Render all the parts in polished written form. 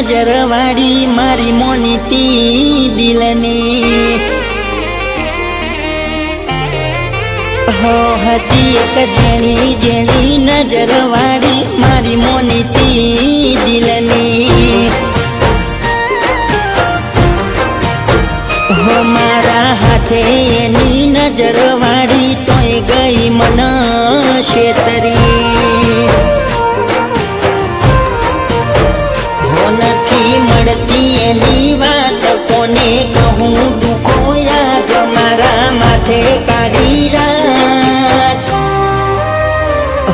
નજર વાળી મારી મોનીતી દિલની હો હતી એક જેણી જેણી નજર વાળી મારી મોનીતી દિલની હો મારા હાથે એની નજર વાળી તોય ગઈ મન શેતરી હો નથી મળતી એની વાત કોને કહું દુખો યાદ મારા માથે કાઢી રાત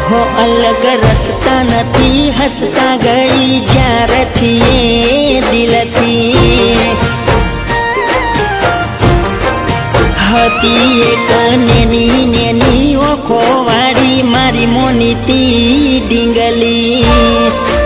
હો અલગ રસ્તા નથી હસતા ગઈ જ્યારથી એ દિલથી હતી એક નેની નેની ઓખો વાળી મારી મોનીતી ડીંગલી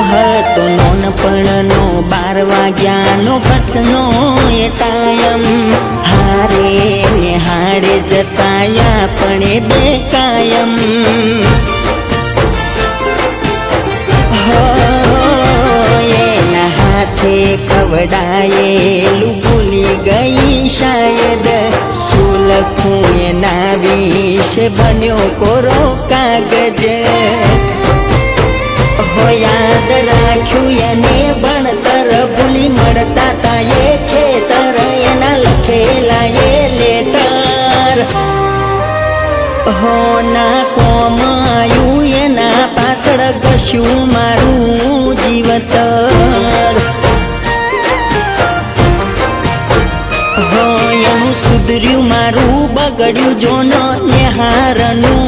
હતો નોનપણનો 12 વાગ્યાનો બસનો એ ટાયમ હારે ને હાડે જતાયા પણ એ બે કાયમ હો એના હાથે ખવડાયેલું ભૂલી ગઈ શાયદ શું લખું એના વિશે બન્યો કોરો કાગજ હો યાદ રાખ્યું એને ભણતર ભૂલી મળતા તા એ ખેતર એના લખેલા એ લેટર હો ના કોમ આયું એના પાછળ ઘસ્યું મારું જીવતર હો એનું સુધર્યું મારું બગડ્યું જોનો નેહારનું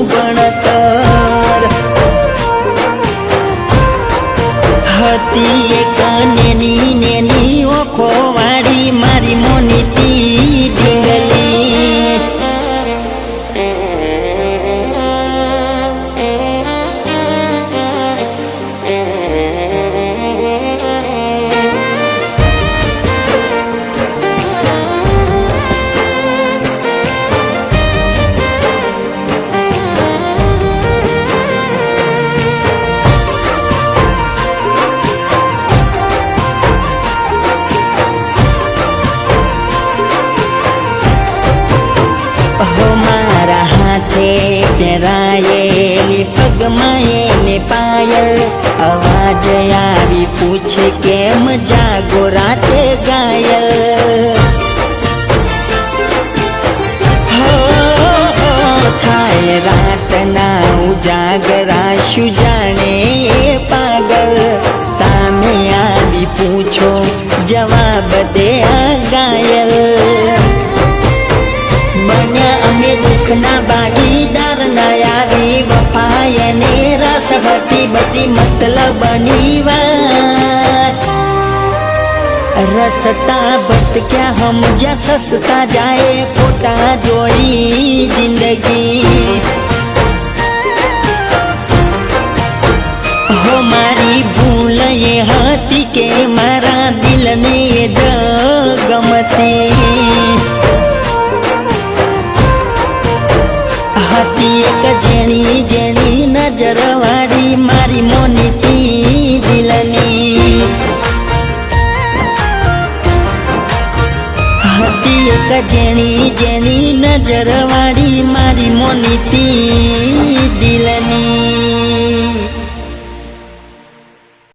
ભણતર હતી એક નેની નેની ઓખો વાળી મારી મોનીતી ડીંગલી પહેરાયેલી પગમાં એને પાયલ અવાજ આવી પૂછે કેમ જાગો રાતે ગાયલ હો થાય રાતના ઉજાગરા શું જાણે એ પાગલ સામે આવી પૂછો જવાબ દે આ ગાયલ બન્યા અમે દુઃખના ભાગીદાર ના આવી વફા એને રસ હતી બધી મતલબની વાત રસતા ભટક્યા સમજ્યા સસતા જાય ખોટા જોઈ જિંદગી હો મારી ભૂલ એ હતી કે મારા દિલને જ ગમતી હતી એક જેણી જેણી નજર વાળી મારી મોનીતી દિલની હતી એક જેણી જેણી